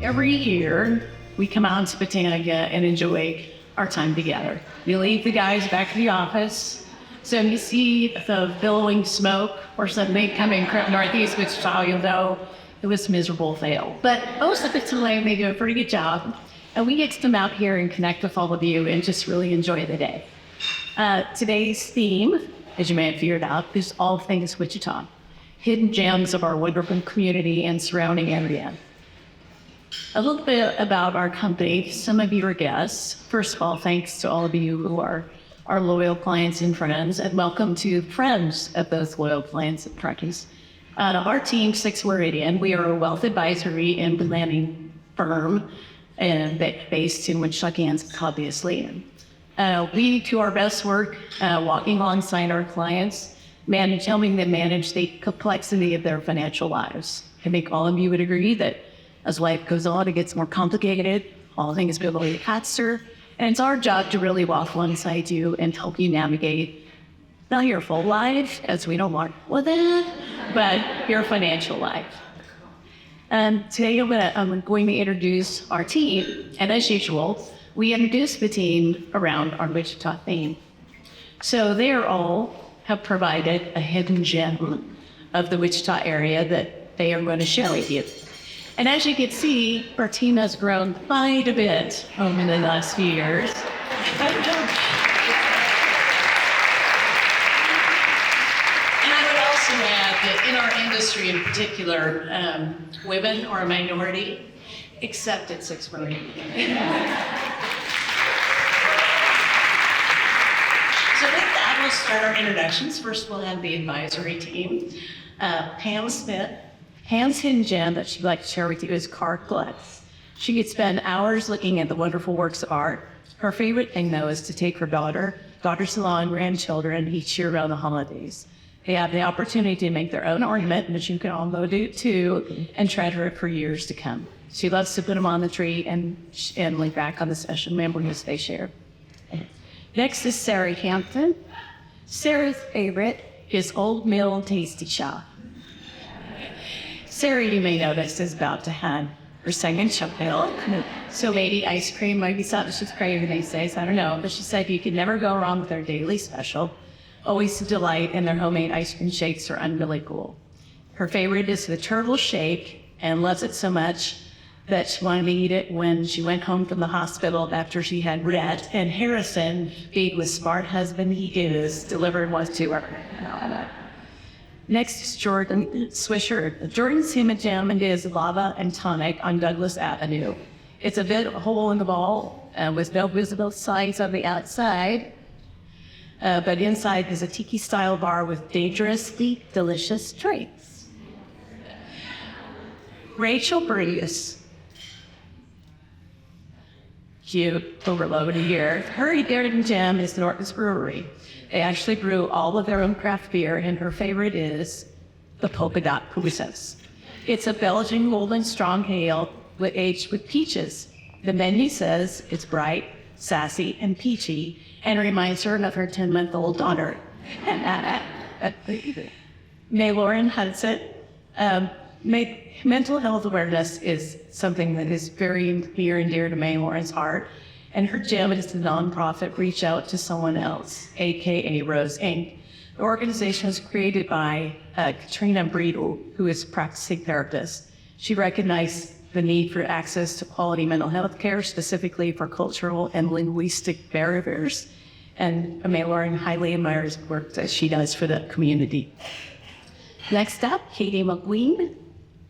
every year, we come out to Botanica and enjoy our time together. We leave the guys back in the office. So if you see the billowing smoke or something coming from Northeast Wichita, you'll know it was a miserable fail. But most of the time, they do a pretty good job. And we get to come out here and connect with all of you and just really enjoy the day. Today's theme, as you may have figured out, is all things Wichita. Hidden gems of our wonderful community and surrounding area. A little bit about our company. Some of you are guests. First of all, thanks to all of you who are our loyal clients and friends, and welcome to friends of those loyal clients and friends. Our team, Meridian, we are a wealth advisory and planning firm and based in Wichita, Kansas, obviously. We do our best work walking alongside our clients, helping them manage the complexity of their financial lives. I think all of you would agree that as life goes on, it gets more complicated. All things become a little faster. And it's our job to really walk alongside you and help you navigate not your full life, as we don't want with it, but your financial life. And today I'm going to introduce our team. And as usual, we introduce the team around our Wichita theme. So they all have provided a hidden gem of the Wichita area that they are going to share with you. And as you can see, our team has grown quite a bit over the last few years. And I would also add that in our industry in particular, women are a minority, except at Meridian. So with that, we'll start our introductions. First, we'll have the advisory team. Pam Smith. Pam's hidden gem that she'd like to share with you is car collects. She could spend hours looking at the wonderful works of art. Her favorite thing, though, is to take her daughters-in-law and grandchildren each year around the holidays. They have the opportunity to make their own ornament, which you can all go do too, and treasure it for years to come. She loves to put them on the tree and look back on the special memories they share. Next is Sarah Hampton. Sarah's favorite is Old Mill Tasty Shop. Sarah, you may notice, is about to have her second child. So maybe ice cream might be something she's craving these days, I don't know. But she said you could never go wrong with their daily special. Always a delight, and their homemade ice cream shakes are really cool. Her favorite is the turtle shake, and loves it so much that she wanted to eat it when she went home from the hospital after she had Rhett and Harrison, being the smart husband he is, delivered one to her. Next is Jordan Swisher. Jordan's hidden gem is Lava and Tonic on Douglas Avenue. It's a bit hole in the wall with no visible signs on the outside, but inside is a tiki-style bar with dangerously delicious drinks. Rachel Bruce. Cute, overloaded here. Her hidden gem is Norton's Brewery. They actually brew all of their own craft beer, and her favorite is the Polka Dot Process. It's a Belgian golden strong ale aged with peaches. The menu says it's bright, sassy, and peachy, and reminds her of her 10-month-old daughter. May Lauren Hudson. Mental health awareness is something that is very near and dear to May Lauren's heart. And her gem is the nonprofit Reach Out to Someone Else, AKA Rose Inc. The organization was created by Katrina Breedel, who is a practicing therapist. She recognized the need for access to quality mental health care, specifically for cultural and linguistic barriers. And May Lauren highly admires the work that she does for the community. Next up, Katie McQueen.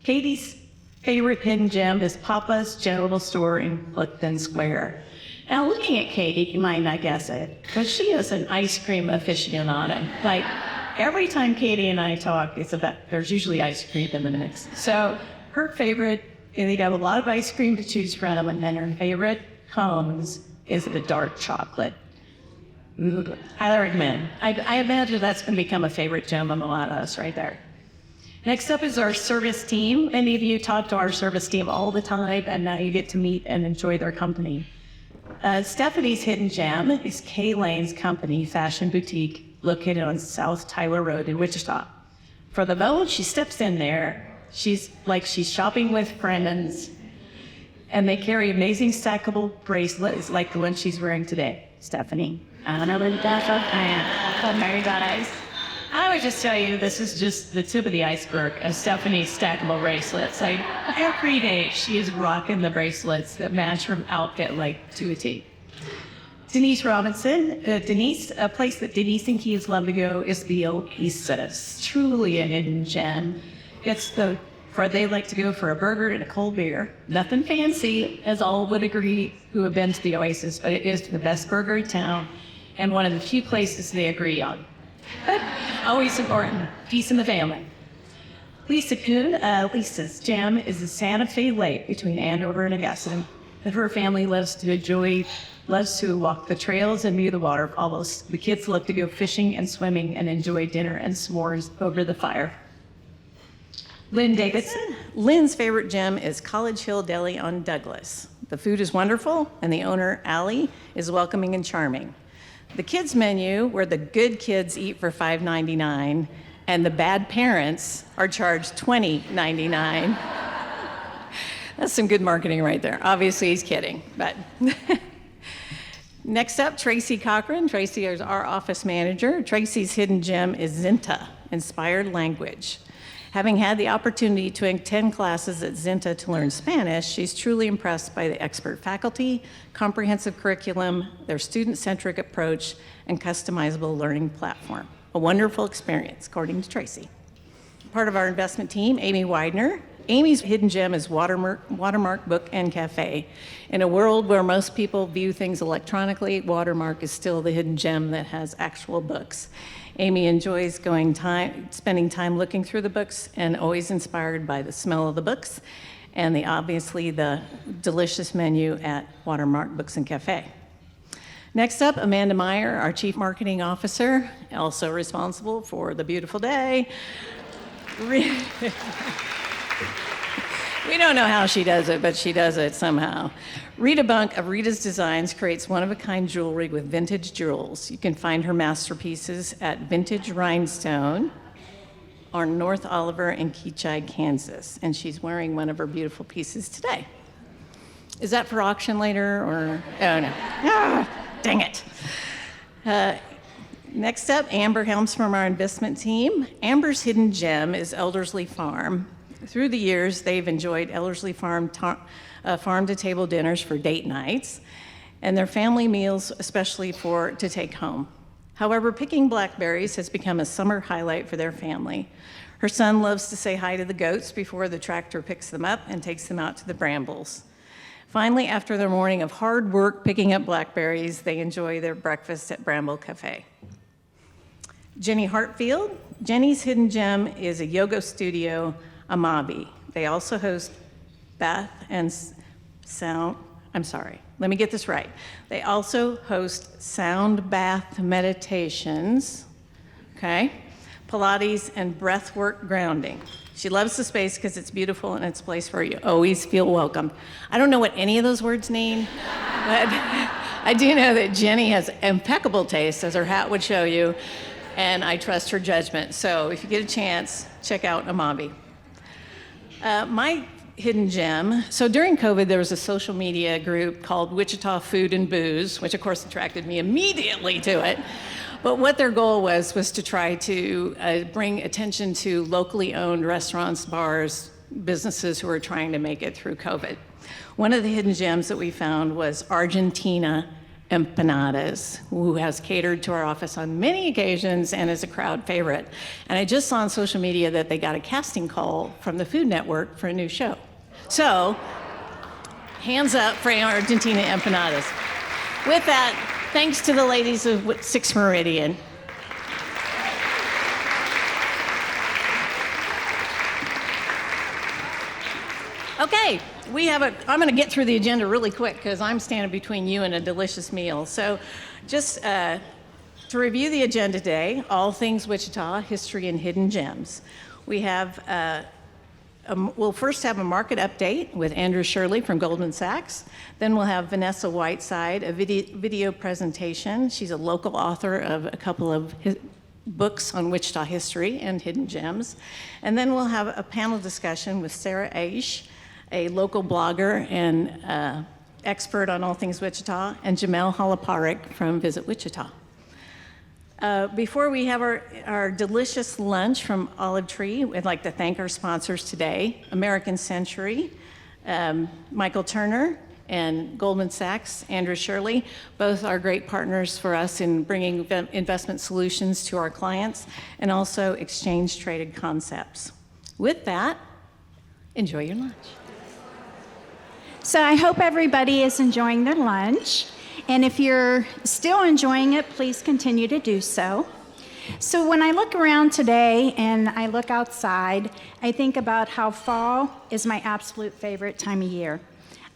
Katie's favorite hidden gem is Papa's General Store in Clifton Square. Now, looking at Katie, you might not guess it, but she is an ice cream aficionado. Like, every time Katie and I talk, there's usually ice cream in the mix. So her favorite, and they have a lot of ice cream to choose from, and then her favorite cones is the dark chocolate. Highly recommend. I imagine that's going to become a favorite gem of a lot of us right there. Next up is our service team. Many of you talk to our service team all the time, and now you get to meet and enjoy their company. Stephanie's hidden gem is Kay Lane's company, Fashion Boutique, located on South Tyler Road in Wichita. For the moment she steps in there, she's shopping with friends. And they carry amazing stackable bracelets like the one she's wearing today. Stephanie. I don't know what that's up. I am. Very nice. I would just tell you, this is just the tip of the iceberg of Stephanie's stackable bracelets. Like, every day she is rocking the bracelets that match her outfit like to a T. Denise Robinson. Denise, a place that Denise and Keys love to go is the Oasis. Truly a hidden gem. It's where they like to go for a burger and a cold beer. Nothing fancy, as all would agree who have been to the Oasis, but it is the best burger in town and one of the few places they agree on. But always important, peace in the family. Lisa Kuhn, Lisa's gem is the Santa Fe Lake between Andover and Augusta, that her family loves to walk the trails and view the waterfalls. The kids love to go fishing and swimming and enjoy dinner and s'mores over the fire. Lynn Davidson. Lynn's favorite gem is College Hill Deli on Douglas. The food is wonderful, and the owner, Allie, is welcoming and charming. The kids' menu, where the good kids eat for $5.99, and the bad parents are charged $20.99. That's some good marketing right there. Obviously, he's kidding, but. Next up, Tracy Cochran. Tracy is our office manager. Tracy's hidden gem is Zinta, inspired language. Having had the opportunity to attend classes at Zinta to learn Spanish, she's truly impressed by the expert faculty, comprehensive curriculum, their student-centric approach, and customizable learning platform. A wonderful experience, according to Tracy. Part of our investment team, Amy Widener. Amy's hidden gem is Watermark Book and Cafe. In a world where most people view things electronically, Watermark is still the hidden gem that has actual books. Amy enjoys spending time looking through the books and always inspired by the smell of the books and obviously the delicious menu at Watermark Books and Cafe. Next up, Amanda Meyer, our Chief Marketing Officer, also responsible for the beautiful day. We don't know how she does it, but she does it somehow. Rita Bunk of Rita's Designs creates one-of-a-kind jewelry with vintage jewels. You can find her masterpieces at Vintage Rhinestone on North Oliver in Keachai, Kansas. And she's wearing one of her beautiful pieces today. Is that for auction later, or? Oh, no. Ah, dang it. Next up, Amber Helms from our investment team. Amber's hidden gem is Elderslie Farm. Through the years, they've enjoyed Elderslie Farm farm-to-table dinners for date nights, and their family meals, especially to take home. However, picking blackberries has become a summer highlight for their family. Her son loves to say hi to the goats before the tractor picks them up and takes them out to the brambles. Finally, after their morning of hard work picking up blackberries, they enjoy their breakfast at Bramble Cafe. Jenny Hartfield. Jenny's hidden gem is a yoga studio, Amabi. They also host bath and sound, let me get this right. They also host sound bath meditations, okay? Pilates and breathwork grounding. She loves the space because it's beautiful and it's a place where you always feel welcome. I don't know what any of those words mean, but I do know that Jenny has impeccable taste, as her hat would show you, and I trust her judgment. So if you get a chance, check out Amabi. My hidden gem, so during COVID, there was a social media group called Wichita Food and Booze, which of course attracted me immediately to it. But what their goal was to try to bring attention to locally owned restaurants, bars, businesses who are trying to make it through COVID. One of the hidden gems that we found was Argentina Empanadas, who has catered to our office on many occasions and is a crowd favorite. And I just saw on social media that they got a casting call from the Food Network for a new show. So, hands up for Argentina Empanadas. With that, thanks to the ladies of 6 Meridian. Okay, I'm gonna get through the agenda really quick because I'm standing between you and a delicious meal. So just to review the agenda today, all things Wichita, history and hidden gems. We have, we'll first have a market update with Andrew Shirley from Goldman Sachs. Then we'll have Vanessa Whiteside, a video presentation. She's a local author of a couple of books on Wichita history and hidden gems. And then we'll have a panel discussion with Sarah Aish, a local blogger and expert on all things Wichita, and Jamel Halaparik from Visit Wichita. Before we have our delicious lunch from Olive Tree, we'd like to thank our sponsors today, American Century, Michael Turner, and Goldman Sachs, Andrew Shirley. Both are great partners for us in bringing investment solutions to our clients, and also exchange-traded concepts. With that, enjoy your lunch. So I hope everybody is enjoying their lunch. And if you're still enjoying it, please continue to do so. So when I look around today and I look outside, I think about how fall is my absolute favorite time of year.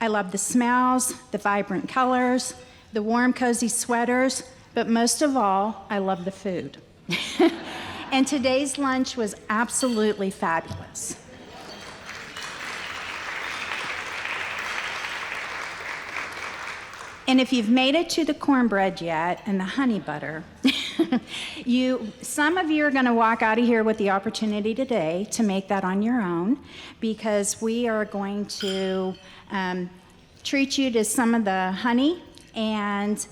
I love the smells, the vibrant colors, the warm, cozy sweaters, but most of all, I love the food. And today's lunch was absolutely fabulous. And if you've made it to the cornbread yet and the honey butter, some of you are going to walk out of here with the opportunity today to make that on your own, because we are going to treat you to some of the honey. And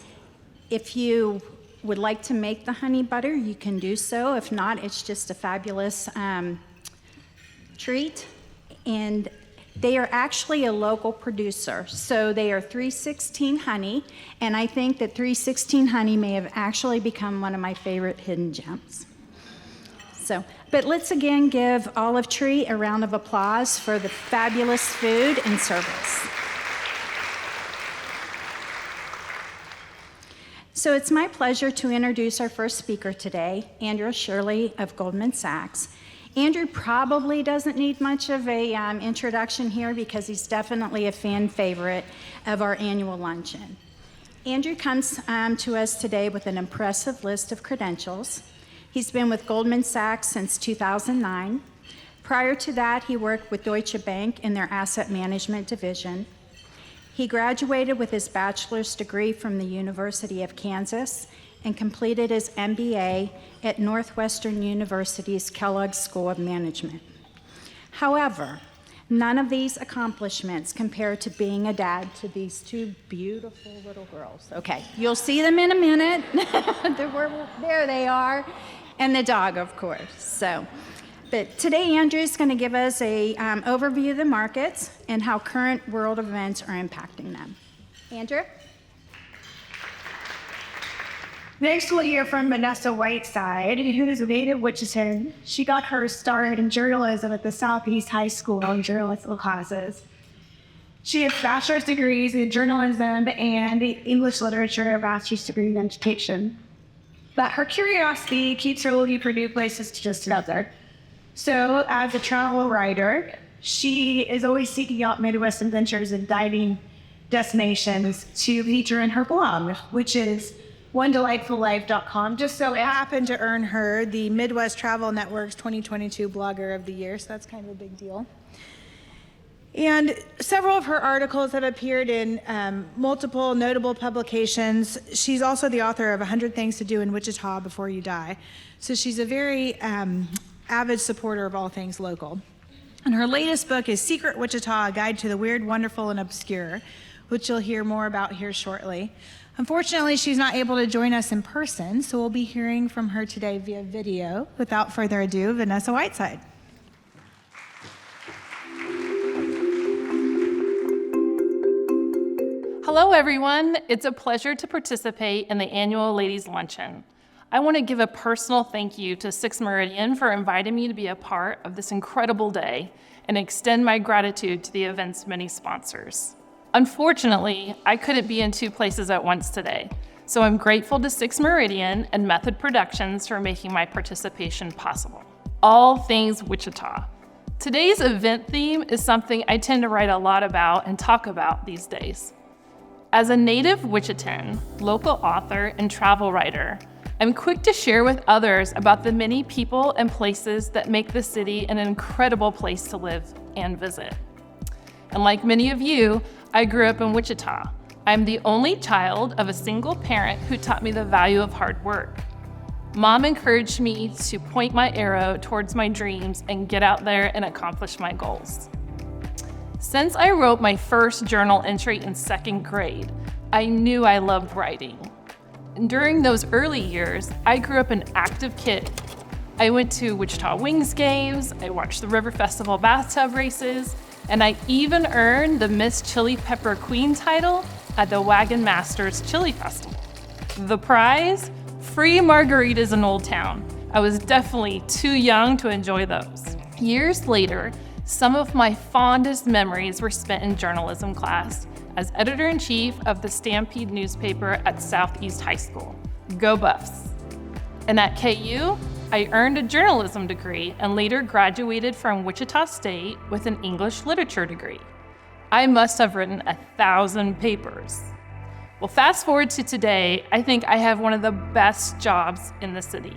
if you would like to make the honey butter, you can do so. If not, it's just a fabulous treat. And they are actually a local producer, so they are 316 Honey, and I think that 316 Honey may have actually become one of my favorite hidden gems. But let's again give Olive Tree a round of applause for the fabulous food and service. So it's my pleasure to introduce our first speaker today, Andrew Shirley of Goldman Sachs. Andrew probably doesn't need much of a introduction here because he's definitely a fan favorite of our annual luncheon. Andrew comes to us today with an impressive list of credentials. He's been with Goldman Sachs since 2009. Prior to that, he worked with Deutsche Bank in their asset management division. He graduated with his bachelor's degree from the University of Kansas and completed his MBA at Northwestern University's Kellogg School of Management. However, none of these accomplishments compare to being a dad to these two beautiful little girls. Okay, you'll see them in a minute. There they are, and the dog, of course. But today, Andrew's going to give us an overview of the markets and how current world events are impacting them. Andrew? Next, we'll hear from Vanessa Whiteside, who is a native Wichita. She got her start in journalism at the Southeast High School in journalism classes. She has bachelor's degrees in journalism and English literature, a master's degree in education. But her curiosity keeps her looking for new places to just visit. So, as a travel writer, she is always seeking out Midwest adventures and dining destinations to feature in her blog, which is onedelightfullife.com. Just so it happened to earn her the Midwest Travel Network's 2022 Blogger of the Year, so that's kind of a big deal. And several of her articles have appeared in multiple notable publications. She's also the author of 100 Things to Do in Wichita Before You Die. So she's a very avid supporter of all things local. And her latest book is Secret Wichita, A Guide to the Weird, Wonderful, and Obscure, which you'll hear more about here shortly. Unfortunately, she's not able to join us in person, so we'll be hearing from her today via video. Without further ado, Vanessa Whiteside. Hello, everyone. It's a pleasure to participate in the annual Ladies Luncheon. I want to give a personal thank you to Six Meridian for inviting me to be a part of this incredible day and extend my gratitude to the event's many sponsors. Unfortunately, I couldn't be in two places at once today, so I'm grateful to Six Meridian and Method Productions for making my participation possible. All things Wichita. Today's event theme is something I tend to write a lot about and talk about these days. As a native Wichitan, local author, and travel writer, I'm quick to share with others about the many people and places that make the city an incredible place to live and visit. And like many of you, I grew up in Wichita. I'm the only child of a single parent who taught me the value of hard work. Mom encouraged me to point my arrow towards my dreams and get out there and accomplish my goals. Since I wrote my first journal entry in 2nd grade, I knew I loved writing. And during those early years, I grew up an active kid. I went to Wichita Wings games, I watched the River Festival bathtub races, and I even earned the Miss Chili Pepper Queen title at the Wagon Masters Chili Festival. The prize? Free margaritas in Old Town. I was definitely too young to enjoy those. Years later, some of my fondest memories were spent in journalism class as editor-in-chief of the Stampede newspaper at Southeast High School. Go Buffs! And at KU, I earned a journalism degree and later graduated from Wichita State with an English literature degree. I must have written 1,000 papers. Well, fast forward to today, I think I have one of the best jobs in the city.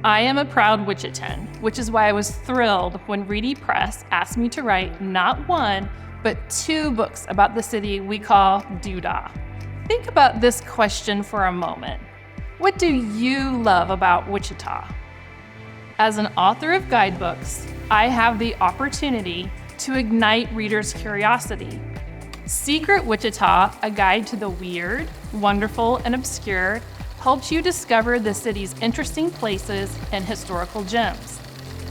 I am a proud Wichitan, which is why I was thrilled when Reedy Press asked me to write not one, but 2 books about the city we call Doodah. Think about this question for a moment. What do you love about Wichita? As an author of guidebooks, I have the opportunity to ignite readers' curiosity. Secret Wichita, a guide to the weird, wonderful, and obscure, helps you discover the city's interesting places and historical gems,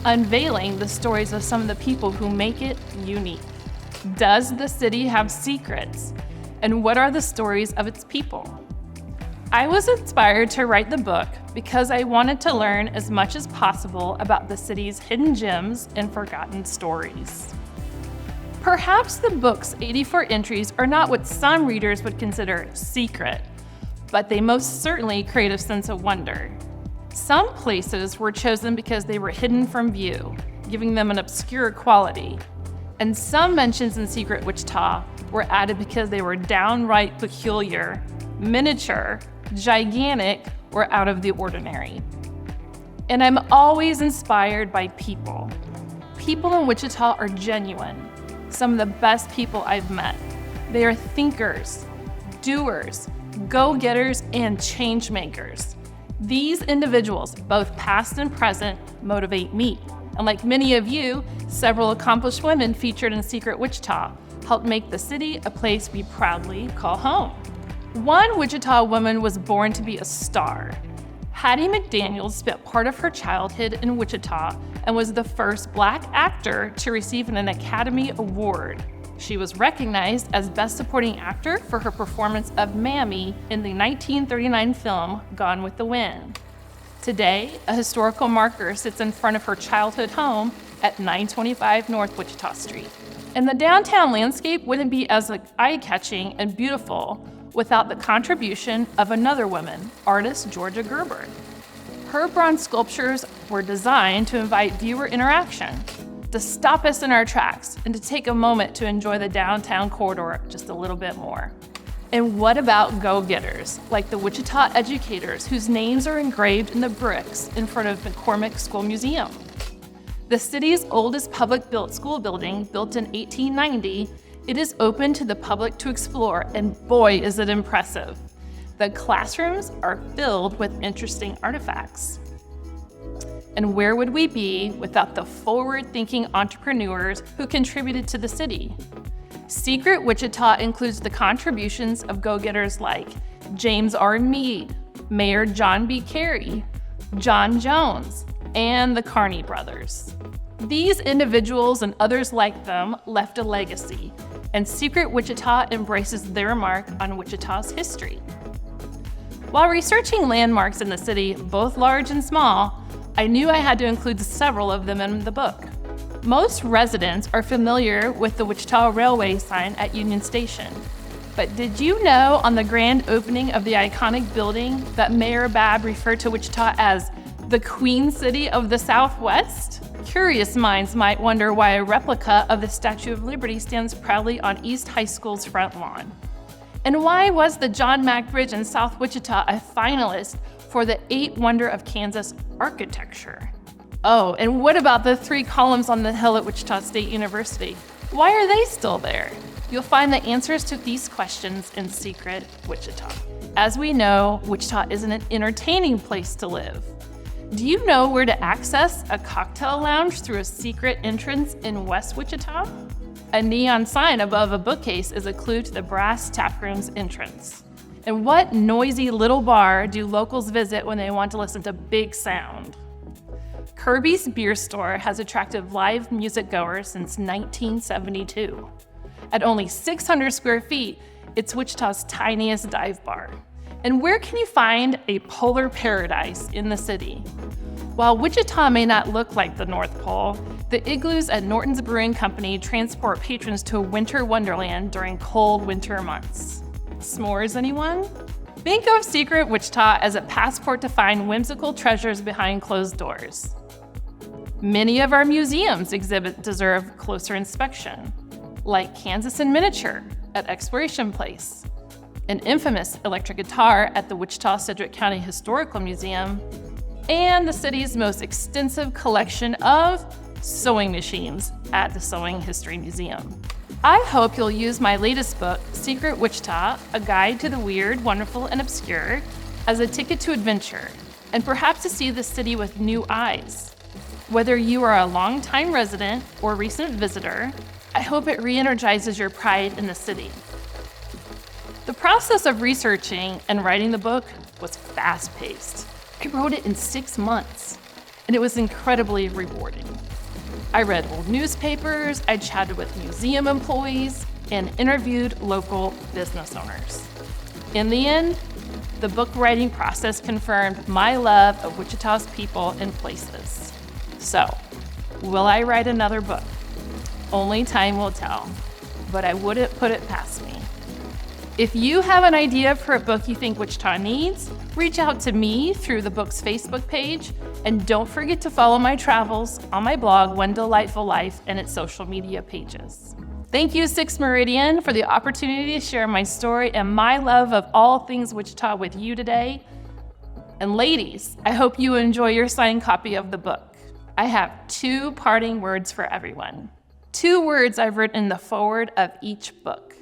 unveiling the stories of some of the people who make it unique. Does the city have secrets? And what are the stories of its people? I was inspired to write the book because I wanted to learn as much as possible about the city's hidden gems and forgotten stories. Perhaps the book's 84 entries are not what some readers would consider secret, but they most certainly create a sense of wonder. Some places were chosen because they were hidden from view, giving them an obscure quality. And some mentions in Secret Wichita were added because they were downright peculiar, miniature, gigantic, or out of the ordinary. And I'm always inspired by people. People in Wichita are genuine, some of the best people I've met. They are thinkers, doers, go-getters, and change makers. These individuals, both past and present, motivate me. And like many of you, several accomplished women featured in Secret Wichita helped make the city a place we proudly call home. One Wichita woman was born to be a star. Hattie McDaniels spent part of her childhood in Wichita and was the first Black actor to receive an Academy Award. She was recognized as Best Supporting Actor for her performance of Mammy in the 1939 film Gone with the Wind. Today, a historical marker sits in front of her childhood home at 925 North Wichita Street. And the downtown landscape wouldn't be as eye-catching and beautiful without the contribution of another woman, artist Georgia Gerber. Her bronze sculptures were designed to invite viewer interaction, to stop us in our tracks, and to take a moment to enjoy the downtown corridor just a little bit more. And what about go-getters, like the Wichita educators whose names are engraved in the bricks in front of McCormick School Museum? The city's oldest public-built school building, built in 1890, it is open to the public to explore, and boy, is it impressive. The classrooms are filled with interesting artifacts. And where would we be without the forward-thinking entrepreneurs who contributed to the city? Secret Wichita includes the contributions of go-getters like James R. Meade, Mayor John B. Carey, John Jones, and the Carney brothers. These individuals and others like them left a legacy, and Secret Wichita embraces their mark on Wichita's history. While researching landmarks in the city, both large and small, I knew I had to include several of them in the book. Most residents are familiar with the Wichita Railway sign at Union Station. But did you know on the grand opening of the iconic building that Mayor Babb referred to Wichita as the Queen City of the Southwest? Curious minds might wonder why a replica of the Statue of Liberty stands proudly on East High School's front lawn. And why was the John Mack Bridge in South Wichita a finalist for the 8 Wonder of Kansas architecture? Oh, and what about the 3 columns on the hill at Wichita State University? Why are they still there? You'll find the answers to these questions in Secret Wichita. As we know, Wichita is an entertaining place to live. Do you know where to access a cocktail lounge through a secret entrance in West Wichita? A neon sign above a bookcase is a clue to the brass taproom's entrance. And what noisy little bar do locals visit when they want to listen to big sound? Kirby's Beer Store has attracted live music goers since 1972. At only 600 square feet, it's Wichita's tiniest dive bar. And where can you find a polar paradise in the city? While Wichita may not look like the North Pole, the igloos at Norton's Brewing Company transport patrons to a winter wonderland during cold winter months. S'mores, anyone? Think of Secret Wichita as a passport to find whimsical treasures behind closed doors. Many of our museums deserve closer inspection, like Kansas in Miniature at Exploration Place, an infamous electric guitar at the Wichita-Sedgwick County Historical Museum, and the city's most extensive collection of sewing machines at the Sewing History Museum. I hope you'll use my latest book, Secret Wichita, A Guide to the Weird, Wonderful, and Obscure, as a ticket to adventure, and perhaps to see the city with new eyes. Whether you are a longtime resident or recent visitor, I hope it re-energizes your pride in the city. The process of researching and writing the book was fast-paced. I wrote it in 6 months, and it was incredibly rewarding. I read old newspapers, I chatted with museum employees, and interviewed local business owners. In the end, the book writing process confirmed my love of Wichita's people and places. So, will I write another book? Only time will tell, but I wouldn't put it past me. If you have an idea for a book you think Wichita needs, reach out to me through the book's Facebook page, and don't forget to follow my travels on my blog, One Delightful Life, and its social media pages. Thank you, 6 Meridian, for the opportunity to share my story and my love of all things Wichita with you today. And ladies, I hope you enjoy your signed copy of the book. I have 2 parting words for everyone. 2 words I've written in the foreword of each book.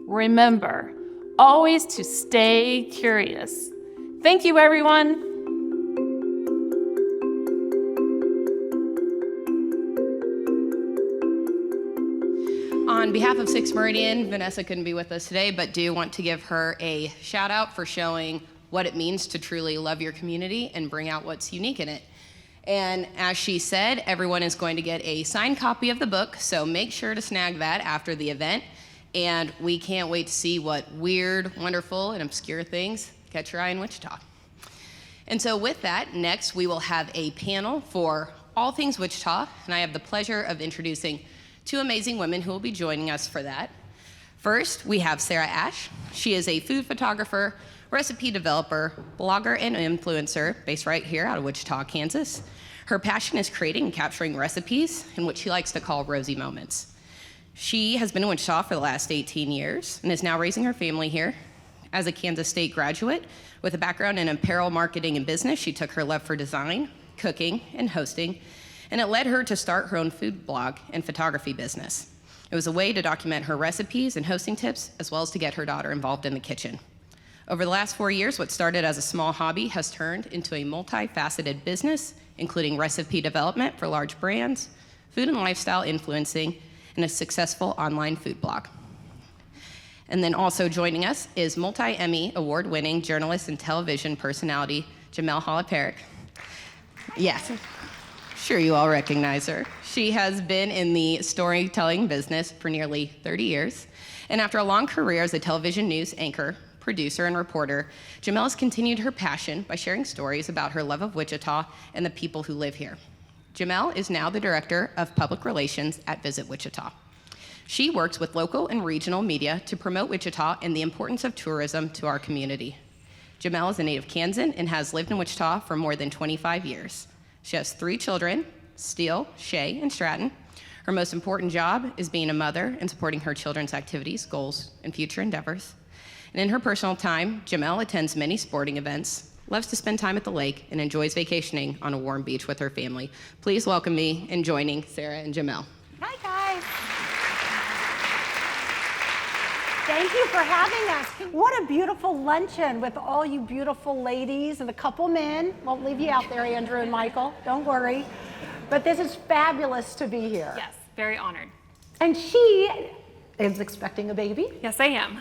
Remember, always to stay curious. Thank you, everyone. On behalf of 6 Meridian, Vanessa couldn't be with us today, but do want to give her a shout out for showing what it means to truly love your community and bring out what's unique in it. And as she said, everyone is going to get a signed copy of the book, so make sure to snag that after the event. And we can't wait to see what weird, wonderful, and obscure things catch your eye in Wichita. And so with that, next we will have a panel for all things Wichita, and I have the pleasure of introducing 2 amazing women who will be joining us for that. First, we have Sarah Ash. She is a food photographer, recipe developer, blogger, and influencer based right here out of Wichita, Kansas. Her passion is creating and capturing recipes in what she likes to call rosy moments. She has been in Wichita for the last 18 years and is now raising her family here. As a Kansas State graduate with a background in apparel marketing and business, she took her love for design, cooking, and hosting, and it led her to start her own food blog and photography business. It was a way to document her recipes and hosting tips, as well as to get her daughter involved in the kitchen. Over the last 4 years, what started as a small hobby has turned into a multifaceted business, including recipe development for large brands, food and lifestyle influencing, and a successful online food blog. And then also joining us is multi-Emmy award-winning journalist and television personality, Jamel Halaparik. Yes, sure you all recognize her. She has been in the storytelling business for nearly 30 years. And after a long career as a television news anchor, producer, and reporter, Jamel has continued her passion by sharing stories about her love of Wichita and the people who live here. Jamel is now the Director of Public Relations at Visit Wichita. She works with local and regional media to promote Wichita and the importance of tourism to our community. Jamel is a native Kansan and has lived in Wichita for more than 25 years. She has 3 children, Steele, Shay, and Stratton. Her most important job is being a mother and supporting her children's activities, goals, and future endeavors. And in her personal time, Jamel attends many sporting events, loves to spend time at the lake, and enjoys vacationing on a warm beach with her family. Please welcome me in joining Sarah and Jamel. Hi, guys. Thank you for having us. What a beautiful luncheon with all you beautiful ladies and a couple men. Won't leave you out there, Andrew and Michael. Don't worry. But this is fabulous to be here. Yes, very honored. And she is expecting a baby. Yes, I am.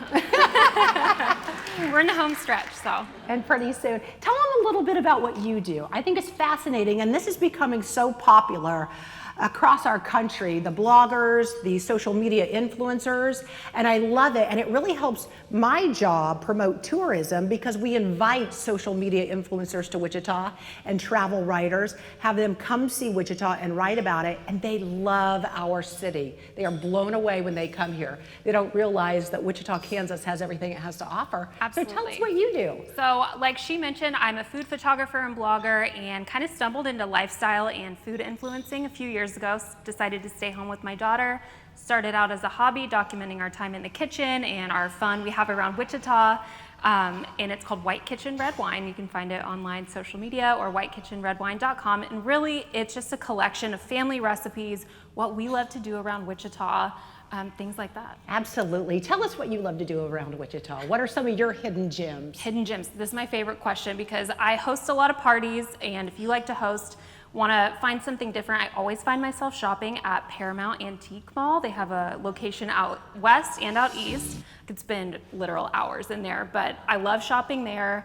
We're in the home stretch, so. And pretty soon. Tell them a little bit about what you do. I think it's fascinating, and this is becoming so popular across our country, the bloggers, the social media influencers, and I love it. And it really helps my job promote tourism because we invite social media influencers to Wichita and travel writers, have them come see Wichita and write about it, and they love our city. They are blown away when they come here. They don't realize that Wichita, Kansas has everything it has to offer. Absolutely. So tell us what you do. So like she mentioned, I'm a food photographer and blogger and kind of stumbled into lifestyle and food influencing a few years ago. Decided to stay home with my daughter. Started out as a hobby, documenting our time in the kitchen and our fun we have around Wichita. And it's called White Kitchen Red Wine. You can find it online, social media, or whitekitchenredwine.com. And really, it's just a collection of family recipes, what we love to do around Wichita, things like that. Absolutely. Tell us what you love to do around Wichita. What are some of your hidden gems? Hidden gems. This is my favorite question because I host a lot of parties, and if you like to host, want to find something different, I always find myself shopping at Paramount Antique Mall. They have a location out west and out east. I could spend literal hours in there, but I love shopping there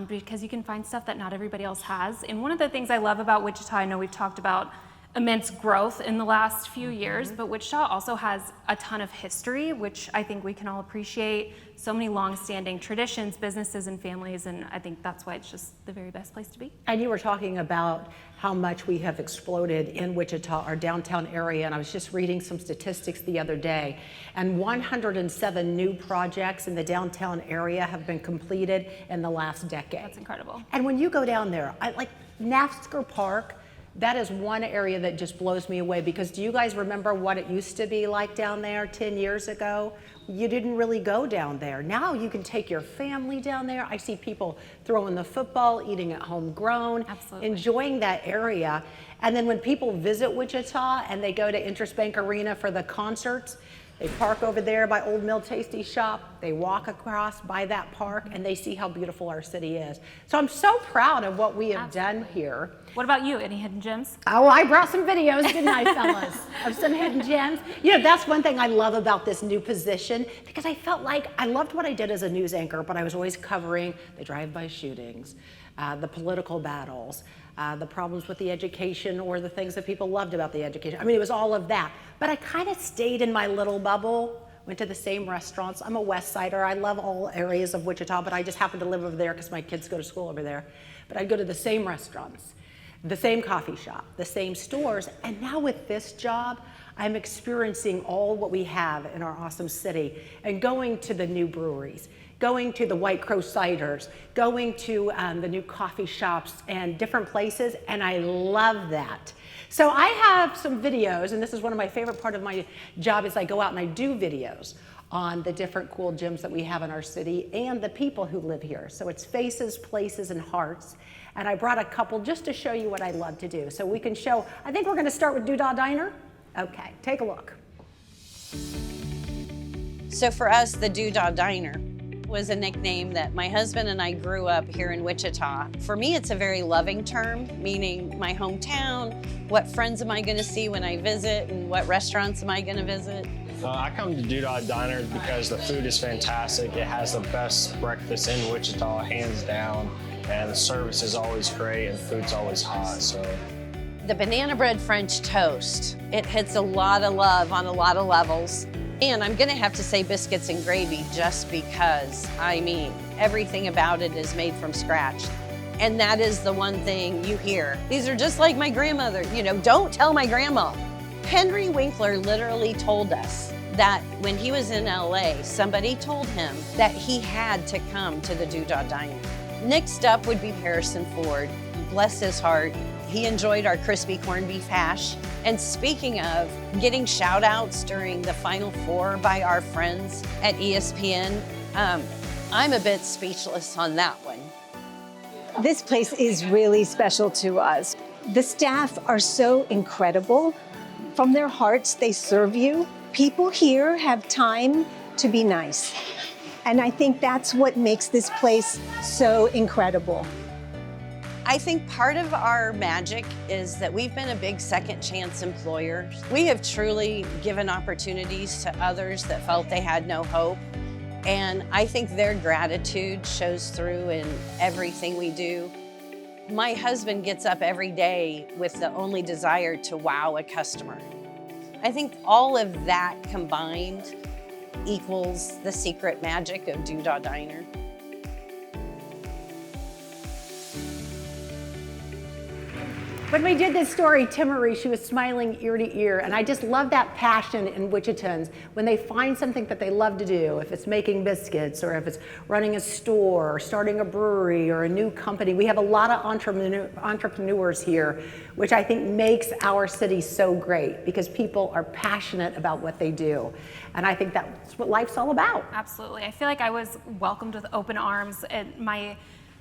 because you can find stuff that not everybody else has. And one of the things I love about Wichita, I know we've talked about immense growth in the last few years, but Wichita also has a ton of history, which I think we can all appreciate. So many long-standing traditions, businesses, and families, and I think that's why it's just the very best place to be. And you were talking about how much we have exploded in Wichita, our downtown area, and I was just reading some statistics the other day, and 107 new projects in the downtown area have been completed in the last decade. That's incredible. And when you go down there, like Nafsker Park, that is one area that just blows me away because do you guys remember what it used to be like down there 10 years ago? You didn't really go down there. Now you can take your family down there. I see people throwing the football, eating at homegrown, Absolutely. enjoying that area. And then when people visit Wichita and they go to Interest Bank Arena for the concerts, they park over there by Old Mill Tasty Shop, they walk across by that park, and they see how beautiful our city is. So I'm so proud of what we have done here. What about you? Any hidden gems? Oh, I brought some videos, didn't I, fellas, of some hidden gems. You know, that's one thing I love about this new position because I felt like I loved what I did as a news anchor, but I was always covering the drive-by shootings, the political battles, the problems with the education or the things that people loved about the education. I mean, it was all of that. But I kind of stayed in my little bubble, went to the same restaurants. I'm a West Sider. I love all areas of Wichita, but I just happen to live over there because my kids go to school over there. But I'd go to the same restaurants, the same coffee shop, the same stores. And now with this job, I'm experiencing all what we have in our awesome city and going to the new breweries, going to the White Crow ciders, going to the new coffee shops and different places, and I love that. So I have some videos, and this is one of my favorite part of my job is I go out and I do videos on the different cool gyms that we have in our city and the people who live here. So it's faces, places, and hearts. And I brought a couple just to show you what I love to do. So we can show, I think we're gonna start with Doodah Diner. Okay, take a look. So for us, the Doodah Diner was a nickname that my husband and I grew up here in Wichita. For me, it's a very loving term, meaning my hometown, what friends am I gonna see when I visit, and what restaurants am I gonna visit. I come to Doodah Diner because the food is fantastic. It has the best breakfast in Wichita, hands down, and the service is always great and food's always hot. So The banana bread French toast, it hits a lot of love on a lot of levels. And I'm gonna have to say biscuits and gravy just because, I mean, everything about it is made from scratch. And that is the one thing you hear. These are just like my grandmother, you know, don't tell my grandma. Henry Winkler literally told us that when he was in LA, somebody told him that he had to come to the Doodah Diner. Next up would be Harrison Ford. Bless his heart. He enjoyed our crispy corned beef hash. And speaking of getting shout outs during the Final Four by our friends at ESPN, I'm a bit speechless on that one. This place is really special to us. The staff are so incredible. From their hearts, they serve you. People here have time to be nice. And I think that's what makes this place so incredible. I think part of our magic is that we've been a big second chance employer. We have truly given opportunities to others that felt they had no hope. And I think their gratitude shows through in everything we do. My husband gets up every day with the only desire to wow a customer. I think all of that combined equals the secret magic of Doodah Diner. When we did this story, Timmery, she was smiling ear to ear, and I just love that passion in Wichitans when they find something that they love to do, if it's making biscuits or if it's running a store or starting a brewery or a new company. We have a lot of entrepreneurs here, which I think makes our city so great because people are passionate about what they do. And I think that's what life's all about. Absolutely. I feel like I was welcomed with open arms, and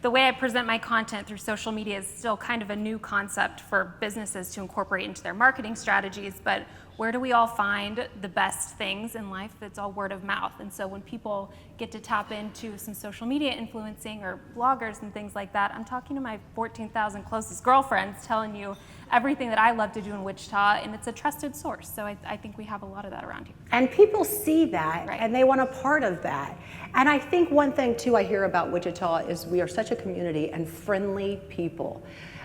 the way I present my content through social media is still kind of a new concept for businesses to incorporate into their marketing strategies, but where do we all find the best things in life? It's all word of mouth. And so when people get to tap into some social media influencing or bloggers and things like that, I'm talking to my 14,000 closest girlfriends telling you everything that I love to do in Wichita, and it's a trusted source. So I think we have a lot of that around here. And people see that, Right. and they want a part of that. And I think one thing too I hear about Wichita is we are such a community and friendly people.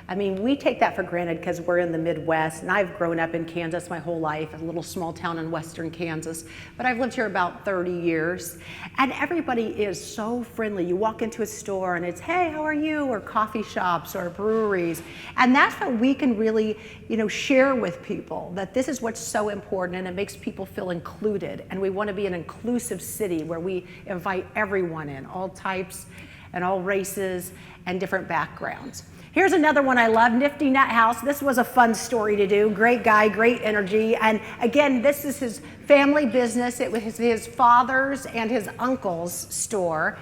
I mean, we take that for granted because we're in the Midwest, and I've grown up in Kansas my whole life, a little small town in western Kansas, but I've lived here about 30 years, and everybody is so friendly. You walk into a store and it's, hey, how are you? Or coffee shops or breweries, and that's what we can really, share with people, that this is what's so important, and it makes people feel included, and we want to be an inclusive city where we invite everyone in, all types and all races and different backgrounds. Here's another one I love, Nifty Nut House. This was a fun story to do. Great guy, great energy. And again, this is his family business. It was his father's and his uncle's store.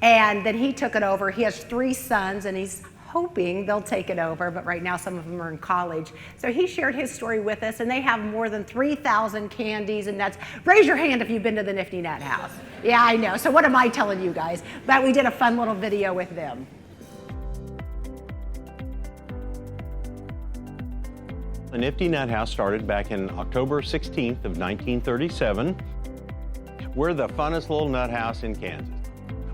And then he took it over. He has 3 sons, and he's hoping they'll take it over, but right now some of them are in college. So he shared his story with us, and they have more than 3,000 candies and nuts. Raise your hand if you've been to the Nifty Nut House. Yeah, I know. So what am I telling you guys? But we did a fun little video with them. The Nifty Nut House started back in October 16th of 1937. We're the funnest little nut house in Kansas.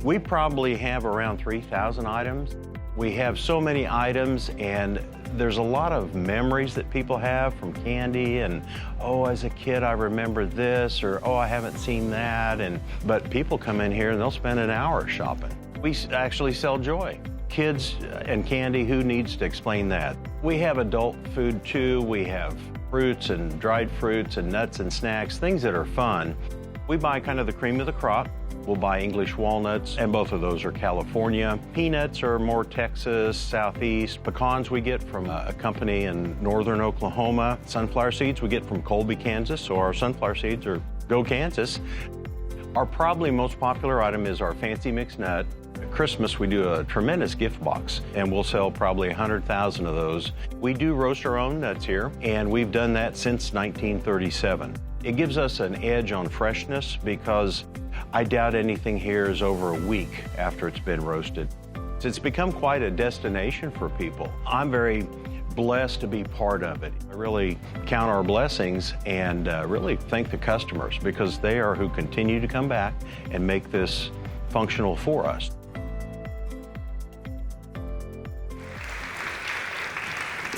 We probably have around 3,000 items. We have so many items, and there's a lot of memories that people have from candy, and oh, as a kid I remember this, or oh, I haven't seen that. But people come in here and they'll spend an hour shopping. We actually sell joy. Kids and candy, who needs to explain that? We have adult food too. We have fruits and dried fruits and nuts and snacks, things that are fun. We buy kind of the cream of the crop. We'll buy English walnuts, and both of those are California. Peanuts are more Texas, Southeast. Pecans we get from a company in northern Oklahoma. Sunflower seeds we get from Colby, Kansas, so our sunflower seeds are Go Kansas. Our probably most popular item is our fancy mixed nut. At Christmas, we do a tremendous gift box, and we'll sell probably 100,000 of those. We do roast our own nuts here, and we've done that since 1937. It gives us an edge on freshness because I doubt anything here is over a week after it's been roasted. It's become quite a destination for people. I'm very blessed to be part of it. I really count our blessings and really thank the customers because they are who continue to come back and make this functional for us.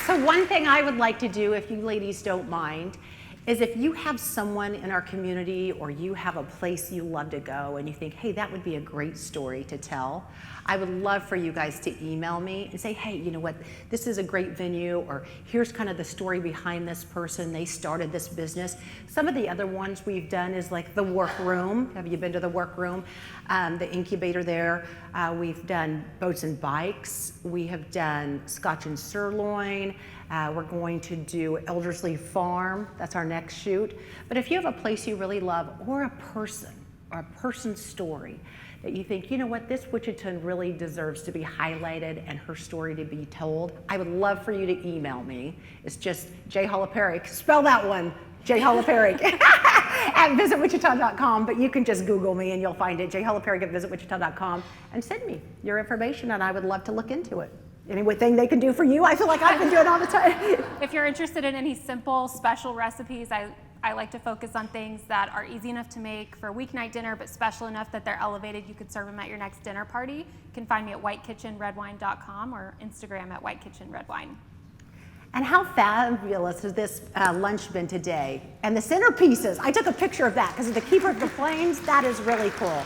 So one thing I would like to do, if you ladies don't mind, is if you have someone in our community or you have a place you love to go and you think, hey, that would be a great story to tell, I would love for you guys to email me and say, hey, you know what, this is a great venue, or here's kind of the story behind this person. They started this business. Some of the other ones we've done is like the Workroom. Have you been to the Workroom? The incubator there. We've done Boats and Bikes. We have done Scotch and Sirloin. We're going to do Elderslie Farm. That's our next shoot. But if you have a place you really love, or a person's story that you think, you know what, this Wichitan really deserves to be highlighted and her story to be told, I would love for you to email me. It's just jholoperic, spell that one, jholoperic, at visitwichita.com, but you can just Google me and you'll find it, jholoperic at visitwichita.com, and send me your information, and I would love to look into it. Anything they can do for you, I feel like I've been doing all the time. If you're interested in any simple, special recipes, I like to focus on things that are easy enough to make for weeknight dinner, but special enough that they're elevated. You could serve them at your next dinner party. You can find me at whitekitchenredwine.com or Instagram at whitekitchenredwine. And how fabulous has this lunch been today? And the centerpieces, I took a picture of that because of the Keeper of the Plains. That is really cool.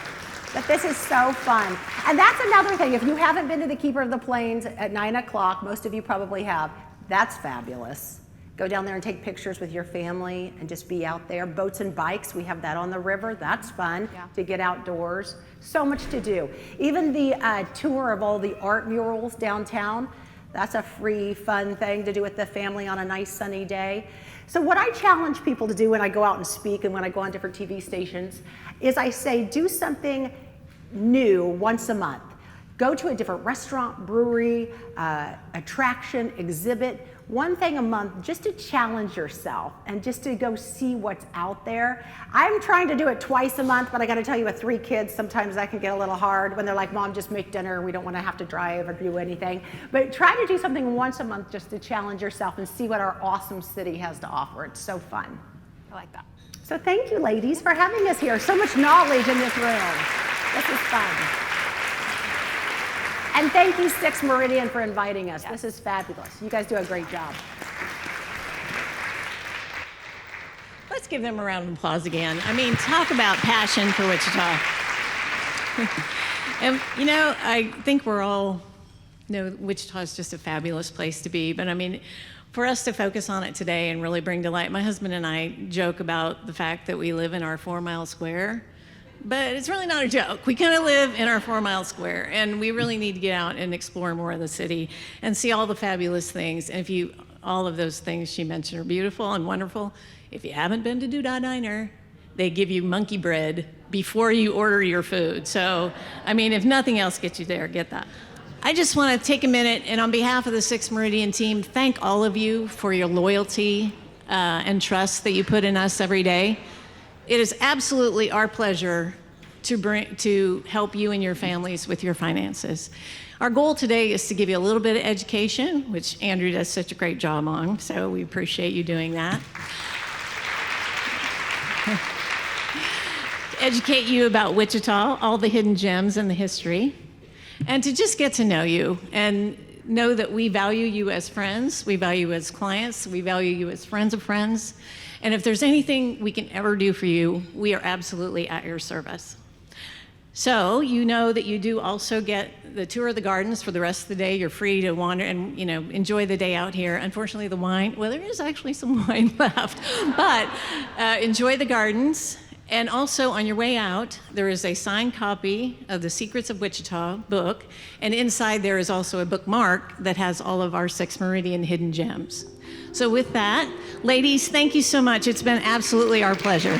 But this is so fun. And that's another thing. If you haven't been to the Keeper of the Plains at 9 o'clock, most of you probably have, that's fabulous. Go down there and take pictures with your family and just be out there. Boats and bikes, we have that on the river. That's fun to get outdoors. So much to do. Even the tour of all the art murals downtown, that's a free, fun thing to do with the family on a nice sunny day. So what I challenge people to do when I go out and speak and when I go on different TV stations is I say, do something new once a month. Go to a different restaurant, brewery, attraction, exhibit, one thing a month just to challenge yourself and just to go see what's out there. I'm trying to do it twice a month, but I gotta tell you, with 3 kids, sometimes that can get a little hard when they're like, Mom, just make dinner. We don't wanna have to drive or do anything. But try to do something once a month just to challenge yourself and see what our awesome city has to offer. It's so fun. I like that. So thank you, ladies, for having us here. So much knowledge in this room. This is fun. And thank you, 6 Meridian, for inviting us. This is fabulous. You guys do a great job. Let's give them a round of applause again. I mean, talk about passion for Wichita. And, you know, I think we're all, Wichita is just a fabulous place to be. But I mean, for us to focus on it today and really bring to light, my husband and I joke about the fact that we live in our 4-mile square. But it's really not a joke. We kind of live in our 4-mile square, and we really need to get out and explore more of the city and see all the fabulous things. And all of those things she mentioned are beautiful and wonderful. If you haven't been to Doodah Diner, they give you monkey bread before you order your food. So, I mean, if nothing else gets you there, get that. I just want to take a minute, and on behalf of the 6 Meridian team, thank all of you for your loyalty and trust that you put in us every day. It is absolutely our pleasure to help you and your families with your finances. Our goal today is to give you a little bit of education, which Andrew does such a great job on, so we appreciate you doing that. To educate you about Wichita, all the hidden gems and the history, and to just get to know you and know that we value you as friends, we value you as clients, we value you as friends of friends. And if there's anything we can ever do for you, we are absolutely at your service. So you know that you do also get the tour of the gardens for the rest of the day. You're free to wander and enjoy the day out here. Unfortunately, the wine, well, there is actually some wine left, but enjoy the gardens. And also on your way out, there is a signed copy of the Secrets of Wichita book. And inside there is also a bookmark that has all of our 6 Meridian hidden gems. So with that, ladies, thank you so much. It's been absolutely our pleasure.